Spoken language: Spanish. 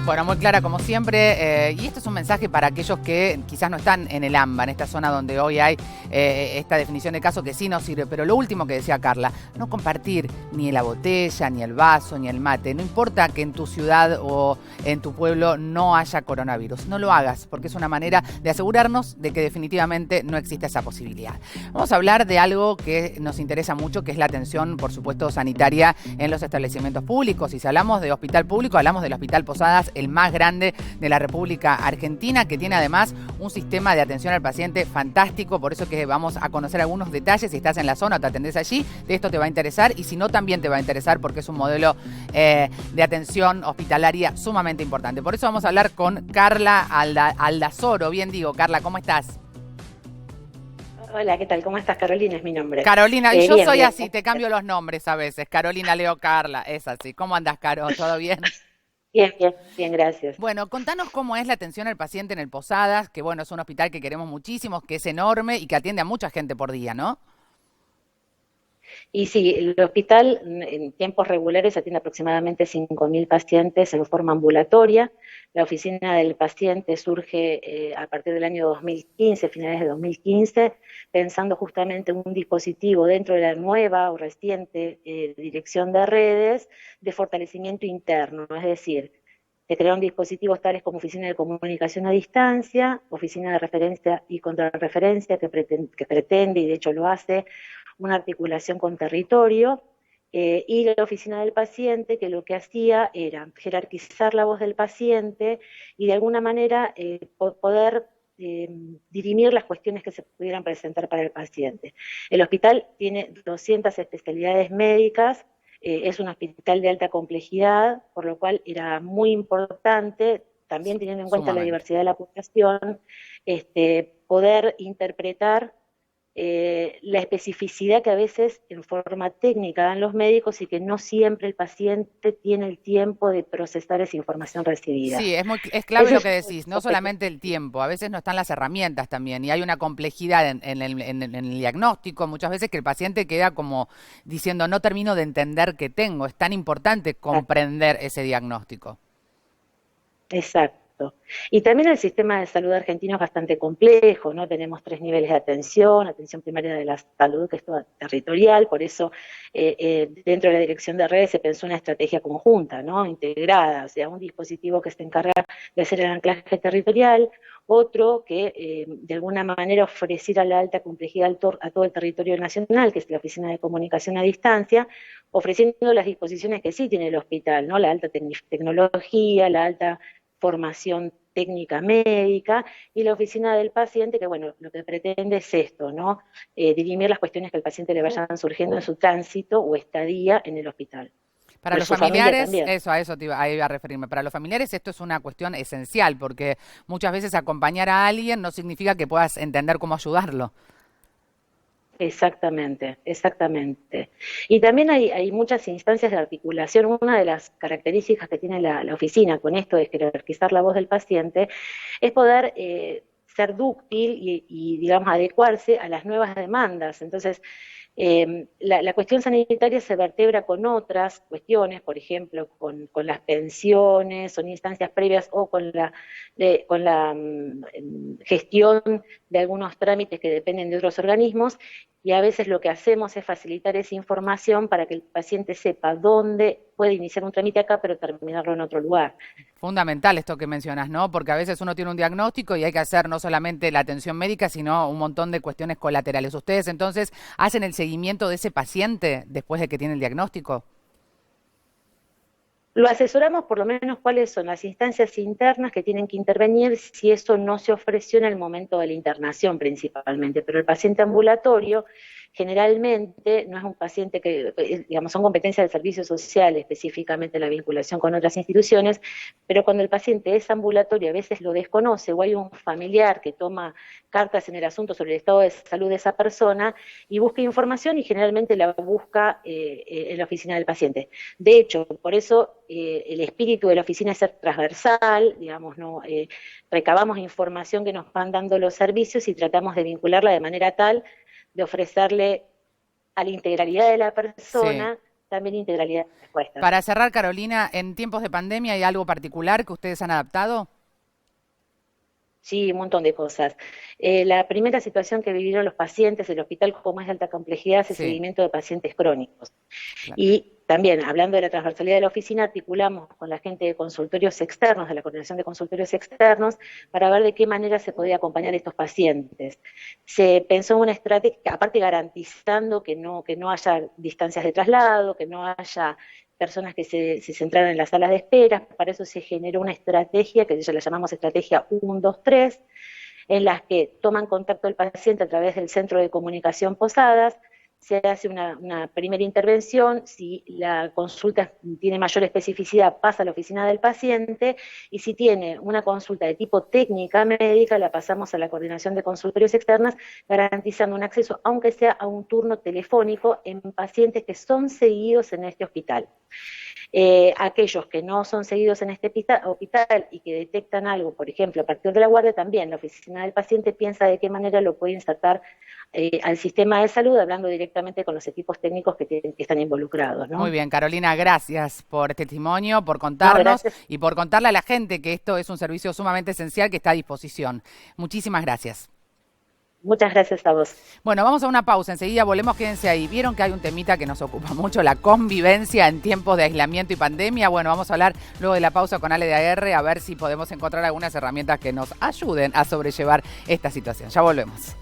Bueno, muy clara como siempre, y esto es un mensaje para aquellos que quizás no están en el AMBA, en esta zona donde hoy hay esta definición de caso que sí nos sirve, pero lo último que decía Carla, no compartir ni la botella, ni el vaso, ni el mate, no importa que en tu ciudad o en tu pueblo no haya coronavirus, no lo hagas, porque es una manera de asegurarnos de que definitivamente no existe esa posibilidad. Vamos a hablar de algo que nos interesa mucho, que es la atención, por supuesto, sanitaria en los establecimientos públicos, y si hablamos de hospital público, hablamos del Hospital Posadas, el más grande de la República Argentina, que tiene además un sistema de atención al paciente fantástico. Por eso que vamos a conocer algunos detalles. Si estás en la zona o te atendés allí, de esto te va a interesar, y si no, también te va a interesar, porque es un modelo de atención hospitalaria sumamente importante. Por eso vamos a hablar con Carla Aldazoro. Bien digo, Carla, ¿cómo estás? Hola, ¿qué tal? ¿Cómo estás? Carolina es mi nombre. Carolina, y yo Bien, soy bien. así, te cambio los nombres a veces. Carolina, Leo, Carla, es así. ¿Cómo andas, Caro? ¿Todo bien? Bien, bien, bien, gracias. Bueno, contanos cómo es la atención al paciente en el Posadas, que bueno, es un hospital que queremos muchísimo, que es enorme y que atiende a mucha gente por día, ¿no? Y sí, el hospital en tiempos regulares atiende aproximadamente 5.000 pacientes en forma ambulatoria. La oficina del paciente surge a partir del año 2015, finales de 2015, pensando justamente en un dispositivo dentro de la nueva o reciente dirección de redes de fortalecimiento interno, es decir, se crearon dispositivos tales como oficina de comunicación a distancia, oficina de referencia y contrarreferencia que pretende, y de hecho lo hace, una articulación con territorio, y la oficina del paciente, que lo que hacía era jerarquizar la voz del paciente y de alguna manera poder dirimir las cuestiones que se pudieran presentar para el paciente. El hospital tiene 200 especialidades médicas, es un hospital de alta complejidad, por lo cual era muy importante, también teniendo en cuenta la Sumamente. diversidad de la población, poder interpretar la especificidad que a veces en forma técnica dan los médicos y que no siempre el paciente tiene el tiempo de procesar esa información recibida. Sí, es clave Ese lo es que uno de decís, no los objetivos. solamente el tiempo, a veces no están las herramientas también, y hay una complejidad en el diagnóstico, muchas veces que el paciente queda como diciendo, no termino de entender qué tengo, es tan importante comprender ese diagnóstico. Exacto. Y también el sistema de salud argentino es bastante complejo, ¿no? Tenemos 3 niveles de atención: atención primaria de la salud, que es toda territorial, por eso dentro de la dirección de redes se pensó una estrategia conjunta, ¿no? Integrada, o sea, un dispositivo que se encarga de hacer el anclaje territorial, otro que de alguna manera ofreciera la alta complejidad a todo el territorio nacional, que es la Oficina de Comunicación a Distancia, ofreciendo las disposiciones que sí tiene el hospital, ¿no? La alta tecnología, la alta formación técnica médica, y la oficina del paciente, que bueno, lo que pretende es esto, ¿no? Dirimir las cuestiones que al paciente le vayan surgiendo en su tránsito o estadía en el hospital. Para O en los su familia familiares, también. eso, a eso ahí iba a referirme. Para los familiares esto es una cuestión esencial, porque muchas veces acompañar a alguien no significa que puedas entender cómo ayudarlo. Exactamente, exactamente. Y también hay muchas instancias de articulación. Una de las características que tiene la oficina con esto de jerarquizar la voz del paciente es poder ser dúctil digamos, adecuarse a las nuevas demandas. Entonces, la cuestión sanitaria se vertebra con otras cuestiones, por ejemplo, con las pensiones, son instancias previas, o con la gestión de algunos trámites que dependen de otros organismos, y a veces lo que hacemos es facilitar esa información para que el paciente sepa dónde puede iniciar un trámite acá, pero terminarlo en otro lugar. Fundamental esto que mencionas, ¿no? Porque a veces uno tiene un diagnóstico y hay que hacer no solamente la atención médica, sino un montón de cuestiones colaterales. ¿Ustedes entonces hacen el seguimiento de ese paciente después de que tiene el diagnóstico? Lo asesoramos por lo menos cuáles son las instancias internas que tienen que intervenir si eso no se ofreció en el momento de la internación principalmente, pero el paciente ambulatorio generalmente no es un paciente que, digamos, son competencias del servicio social, específicamente la vinculación con otras instituciones, pero cuando el paciente es ambulatorio a veces lo desconoce, o hay un familiar que toma cartas en el asunto sobre el estado de salud de esa persona y busca información, y generalmente la busca en la oficina del paciente. De hecho, por eso el espíritu de la oficina es ser transversal, digamos, ¿no? Recabamos información que nos van dando los servicios y tratamos de vincularla de manera tal de ofrecerle a la integralidad de la Sí. persona también integralidad de respuestas. Para cerrar, Carolina, ¿en tiempos de pandemia hay algo particular que ustedes han adaptado? Sí, un montón de cosas. La primera situación que vivieron los pacientes del hospital, como es de alta complejidad, es el Sí, seguimiento de pacientes crónicos. claro. Y también, hablando de la transversalidad de la oficina, articulamos con la gente de consultorios externos, de la coordinación de consultorios externos, para ver de qué manera se podía acompañar a estos pacientes. Se pensó en una estrategia, aparte garantizando que no haya distancias de traslado, que no haya personas que se centraran en las salas de espera. Para eso se generó una estrategia que ya la llamamos estrategia 1, 2, 3, en las que toman contacto el paciente a través del centro de comunicación Posadas, se hace una primera intervención, si la consulta tiene mayor especificidad pasa a la oficina del paciente, y si tiene una consulta de tipo técnica médica la pasamos a la coordinación de consultorios externas, garantizando un acceso, aunque sea a un turno telefónico, en pacientes que son seguidos en este hospital. Aquellos que no son seguidos en este hospital y que detectan algo, por ejemplo, a partir de la guardia, también la oficina del paciente piensa de qué manera lo puede insertar al sistema de salud, hablando directamente con los equipos técnicos que están involucrados, ¿no? Muy bien, Carolina, gracias por este testimonio, por No, contarnos gracias. y por contarle a la gente que esto es un servicio sumamente esencial que está a disposición. Muchísimas gracias. Muchas gracias a vos. Bueno, vamos a una pausa, enseguida volvemos, quédense ahí. ¿Vieron que hay un temita que nos ocupa mucho, la convivencia en tiempos de aislamiento y pandemia? Bueno, vamos a hablar luego de la pausa con Ale de AR, a ver si podemos encontrar algunas herramientas que nos ayuden a sobrellevar esta situación. Ya volvemos.